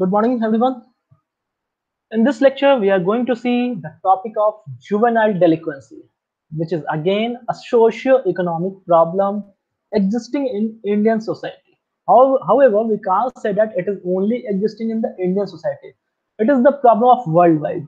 Good morning, everyone. In this lecture, we are going to see the topic of juvenile delinquency, which is again a socio-economic problem existing in Indian society. However, we can't say that it is only existing in the Indian society. It is the problem of worldwide.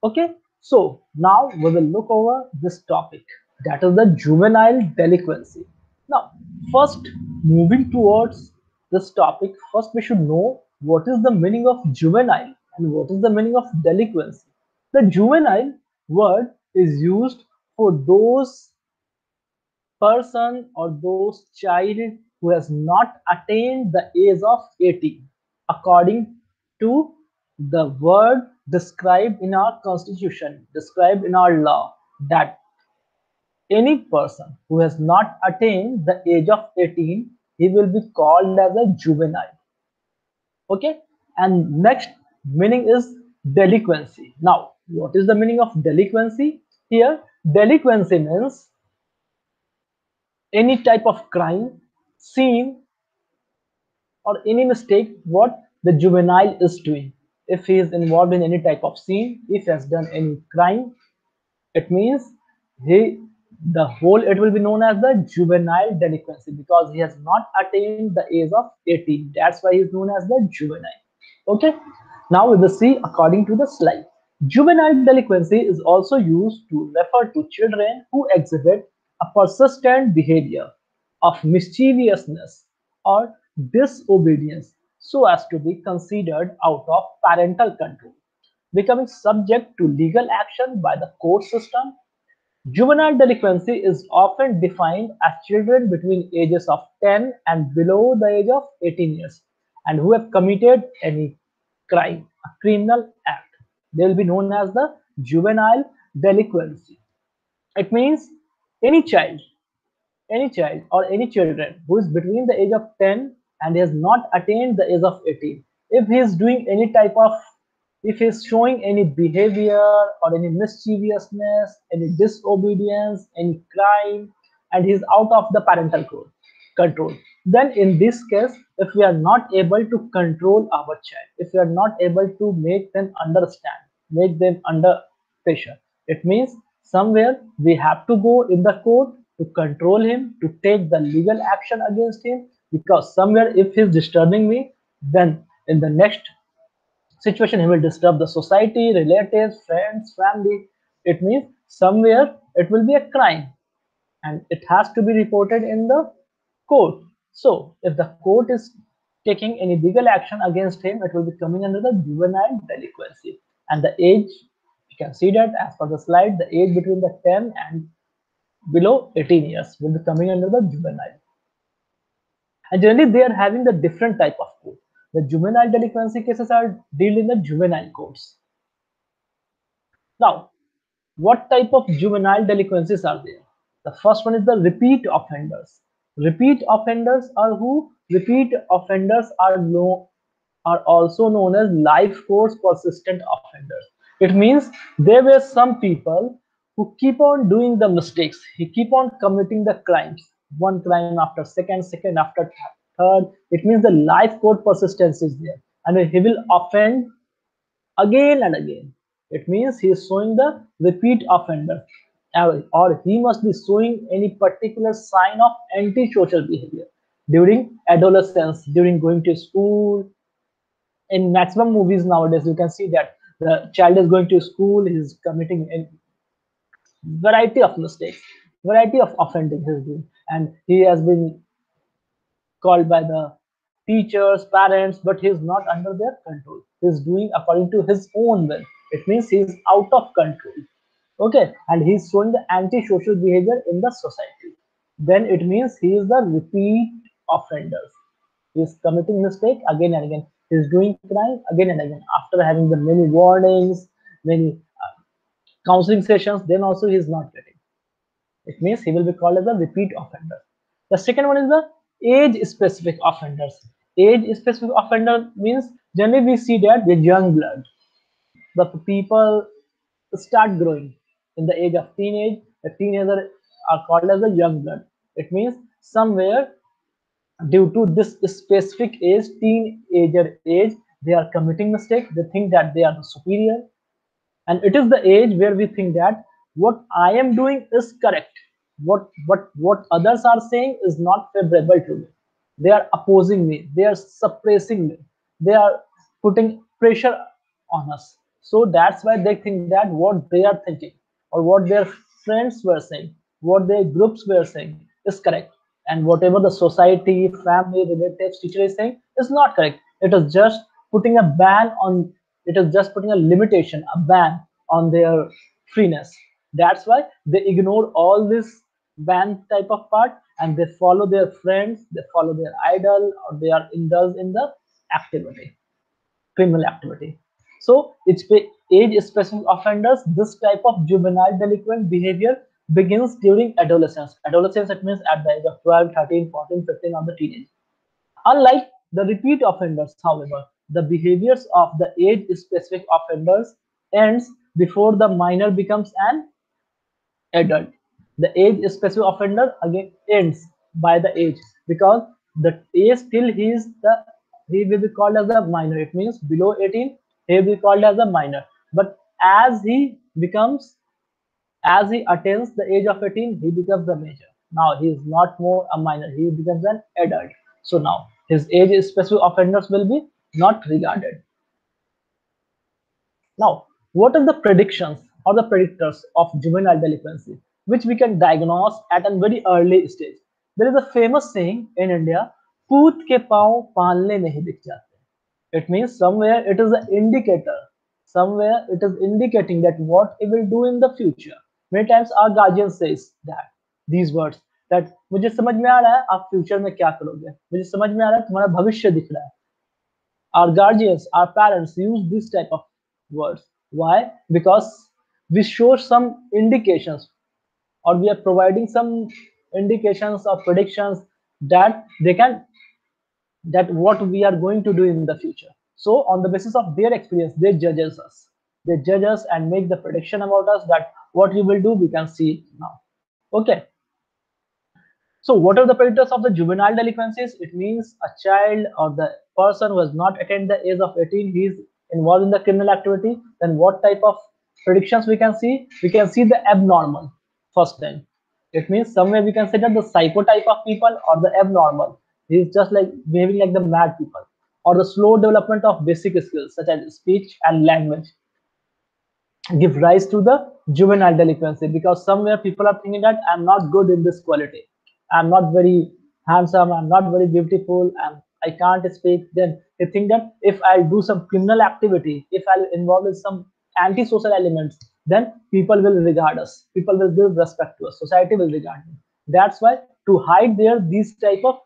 Okay, so now we will look over this topic, that is the juvenile delinquency. Now, first, moving towards this topic, first we should know what is the meaning of juvenile and what is the meaning of delinquency. The juvenile word is used for those person or those child who has not attained the age of 18 according to the word described in our constitution, described in our law, that any person who has not attained the age of 18, he will be called as a juvenile. Okay, and next meaning is delinquency. Now what is the meaning of delinquency? Here delinquency means any type of crime, sin, or any mistake what the juvenile is doing. If he is involved in any type of sin, if he has done any crime, it means he the whole it will be known as the juvenile delinquency because he has not attained the age of 18. That's why he is known as the juvenile. Okay, now we will see according to the slide. Juvenile delinquency is also used to refer to children who exhibit a persistent behavior of mischievousness or disobedience so as to be considered out of parental control, becoming subject to legal action by the court system. Juvenile delinquency is often defined as children between ages of 10 and below the age of 18 years and who have committed any crime, a criminal act. They will be known as the juvenile delinquency. It means any child, any child or any children who is between the age of 10 and has not attained the age of 18, if he is doing any type of, if he is showing any behavior or any mischievousness, any disobedience, any crime, and he is out of the parental control, then in this case, if we are not able to control our child, if we are not able to make them understand, make them under pressure, it means somewhere we have to go in the court to control him, to take the legal action against him, because somewhere if he's disturbing me, then in the next situation he will disturb the society, relatives, friends, family. It means somewhere it will be a crime and it has to be reported in the court. So if the court is taking any legal action against him, it will be coming under the juvenile delinquency. And the age, you can see that as per the slide, the age between the 10 and below 18 years will be coming under the juvenile. And generally they are having the different type of court. The juvenile delinquency cases are dealt in the juvenile courts. Now, what type of juvenile delinquencies are there? The first one is the repeat offenders. Repeat offenders are who? Repeat offenders are also known as life course persistent offenders. It means there were some people who keep on doing the mistakes. He keep on committing the crimes. One crime after second, second after third. It means the life court persistence is there, and he will offend again and again. It means he is showing the repeat offender, or he must be showing any particular sign of antisocial behavior during adolescence, during going to school. In maximum movies nowadays, you can see that the child is going to school, he is committing a variety of mistakes, variety of offending he is doing, and he has been called by the teachers, parents, but he is not under their control. He is doing according to his own will. It means he is out of control. Okay, and he is showing the antisocial behavior in the society. Then it means he is the repeat offender. He is committing mistake again and again. He is doing crime again and again after having the many warnings, many counseling sessions. Then also he is not getting. It means he will be called as a repeat offender. The second one is the age specific offenders. Age specific offender means generally we see that the young blood, the people start growing in the age of teenage. The teenagers are called as the young blood. It means somewhere due to this specific age, teenager age, they are committing mistake, they think that they are the superior, and it is the age where we think that what I am doing is correct, what others are saying is not favorable to me, they are opposing me, they are suppressing me, they are putting pressure on us. So that's why they think that what they are thinking or what their friends were saying, what their groups were saying is correct, and whatever the society, family, relatives, teacher is saying is not correct. It is just putting a ban on, it is just putting a limitation, a ban on their freeness. That's why they ignore all this ban type of part, and they follow their friends, they follow their idol, or they are indulged in the activity, criminal activity. So it's age specific offenders. This type of juvenile delinquent behavior begins during adolescence. Adolescence, it means at the age of 12, 13, 14, 15, or the teenage. Unlike the repeat offenders, however, the behaviors of the age specific offenders ends before the minor becomes an adult. The age specific offender again ends by the age, because the age till he will be called as a minor. It means below 18 he will be called as a minor. But as he becomes, as he attains the age of 18, he becomes the major. Now he is not more a minor, he becomes an adult. So now his age specific offenders will be not regarded. Now, what are the predictions or the predictors of juvenile delinquency, which we can diagnose at a very early stage? There is a famous saying in India, "Poot ke pav palne nahi dikh jate." It means somewhere it is an indicator, somewhere it is indicating that what he will do in the future. Many times our guardian says that these words, that मुझे समझ में आ रहा है आप future में क्या करोगे, मुझे समझ में आ रहा है तुम्हारा भविष्य दिख रहा है. Our guardians, our parents use this type of words. Why? Because we show some indications, or we are providing some indications or predictions that they can, that what we are going to do in the future. So on the basis of their experience, they judges us. They judge us and make the prediction about us that what you will do, we can see it now. Okay. So what are the predators of the juvenile delinquencies? It means a child or the person who has not attained the age of 18, he is involved in the criminal activity. Then what type of predictions we can see? We can see the abnormal first thing. It means somewhere we can say that the psycho type of people or the abnormal. He is just like behaving like the mad people. Or the slow development of basic skills such as speech and language give rise to the juvenile delinquency, because somewhere people are thinking that I'm not good in this quality, I'm not very handsome, I'm not very beautiful, and I can't speak. Then they think that if I'll do some criminal activity, if I'll involve in some antisocial elements, then people will regard us, people will give respect to us, society will regard me. That's why to hide their this type of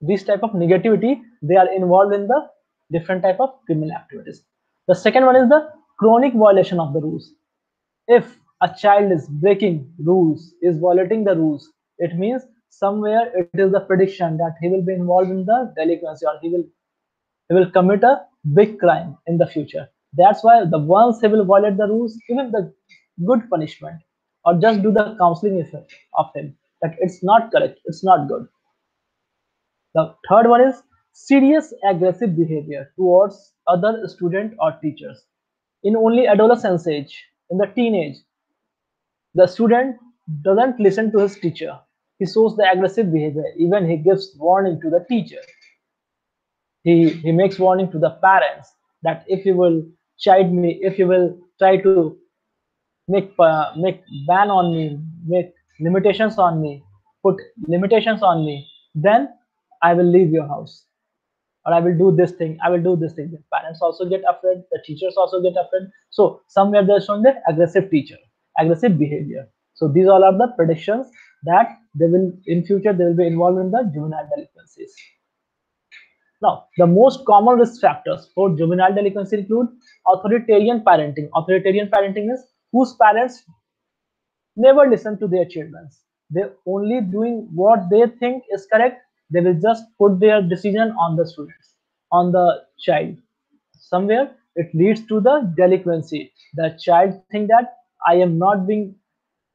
negativity, they are involved in the different type of criminal activities. The second one is the chronic violation of the rules. If a child is breaking rules, is violating the rules, it means somewhere it is the prediction that he will be involved in the delinquency, or he will commit a big crime in the future. That's why the once he will violate the rules, even the good punishment, or just do the counseling effect of him that it's not correct, it's not good. The third one is serious aggressive behavior towards other student or teachers. In only adolescence age, in the teenage, the student doesn't listen to his teacher. He shows the aggressive behavior. Even he gives warning to the teacher. He makes warning to the parents that if you will chide me, if you will try to make ban on me, make limitations on me, put limitations on me, then I will leave your house, or I will do this thing, I will do this thing. The parents also get afraid, the teachers also get afraid. So somewhere they're showing the aggressive teacher, aggressive behavior. So these all are the predictions that they will in future they will be involved in the juvenile delinquencies. Now, the most common risk factors for juvenile delinquency include authoritarian parenting. Authoritarian parenting is whose parents never listen to their children. They're only doing what they think is correct. They will just put their decision on the students, on the child. Somewhere it leads to the delinquency. The child think that I am not being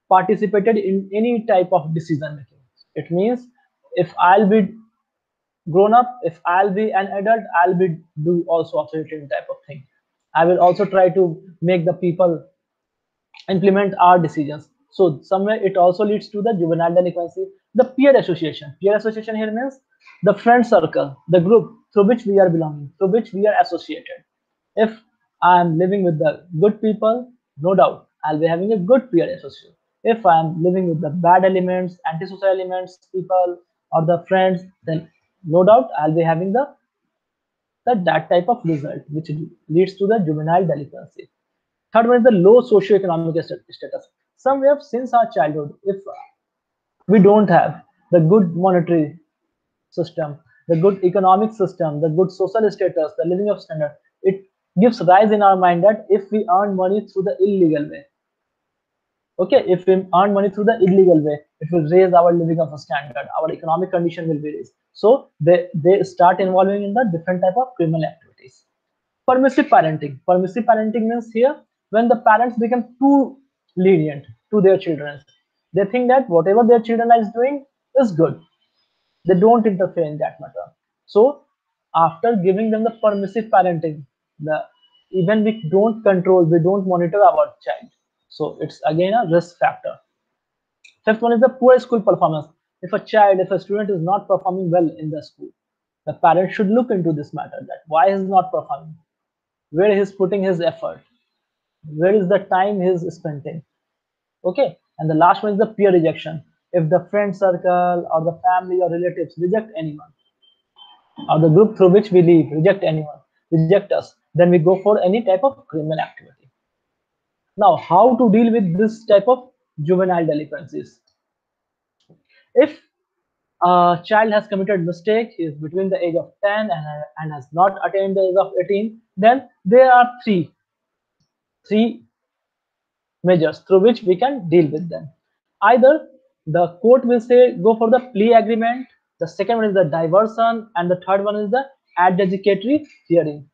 participated in any type of decision making. It means if I'll be grown up, if I'll be an adult, I'll be do also authoritarian type of thing. I will also try to make the people implement our decisions. So somewhere it also leads to the juvenile delinquency. The peer association. Peer association here means the friend circle, the group through which we are belonging, through which we are associated. If I am living with the good people, no doubt I'll be having a good peer association. If I am living with the bad elements, antisocial elements, people or the friends, then no doubt I'll be having that type of result, which leads to the juvenile delinquency. Third one is the low socioeconomic status. Somewhere since our childhood, if we don't have the good monetary system, the good economic system, the good social status, the living of standard, it gives rise in our mind that if we earn money through the illegal way, okay, if we earn money through the illegal way, it will raise our living of a standard, our economic condition will be raised. So they start involving in the different type of criminal activities. Permissive parenting. Permissive parenting means here when the parents become too lenient to their children. They think that whatever their children is doing is good. They don't interfere in that matter. So after giving them the permissive parenting, the even we don't control, we don't monitor our child. So it's again a risk factor. Fifth one is the poor school performance. If a child, if a student is not performing well in the school, the parent should look into this matter, that why he is not performing, where he is putting his effort, where is the time he is spending. Okay, and the last one is the peer rejection. If the friend circle or the family or relatives reject anyone, or the group through which we live reject anyone, reject us, then we go for any type of criminal activity. Now, how to deal with this type of juvenile delinquencies? If a child has committed mistake, he is between the age of 10 and has not attained the age of 18, then there are three measures through which we can deal with them. Either the court will say go for the plea agreement, the second one is the diversion, and the third one is the adjudicatory hearing.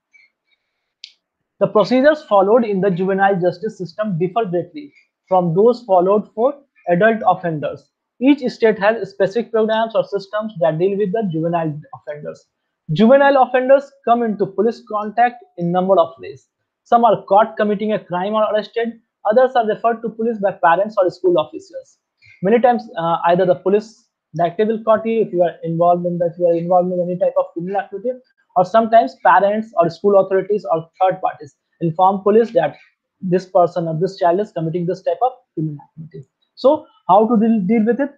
The procedures followed in the juvenile justice system differ greatly from those followed for adult offenders. Each state has specific programs or systems that deal with the juvenile offenders. Juvenile offenders come into police contact in number of ways. Some are caught committing a crime or arrested. Others are referred to police by parents or school officers. Many times, either the police directly will caught you if you are involved in that, if you are involved in any type of criminal activity, or sometimes parents or school authorities or third parties inform police that this person or this child is committing this type of criminal activity. So how to deal with it?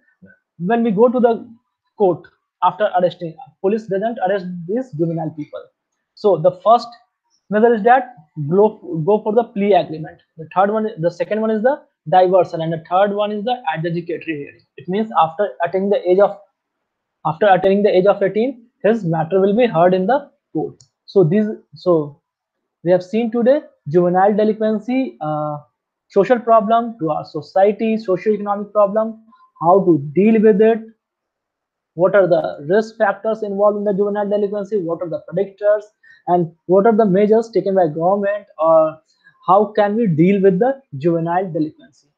When we go to the court after arresting, police doesn't arrest these juvenile people. So the first measure is that go for the plea agreement. The second one is the diversion, and the third one is the adjudicatory hearing. It means after attaining the age of 18, his matter will be heard in the court. So we have seen today juvenile delinquency, social problem to our society, socio-economic problem, how to deal with it, what are the risk factors involved in the juvenile delinquency, what are the predictors, and what are the measures taken by government, or how can we deal with the juvenile delinquency.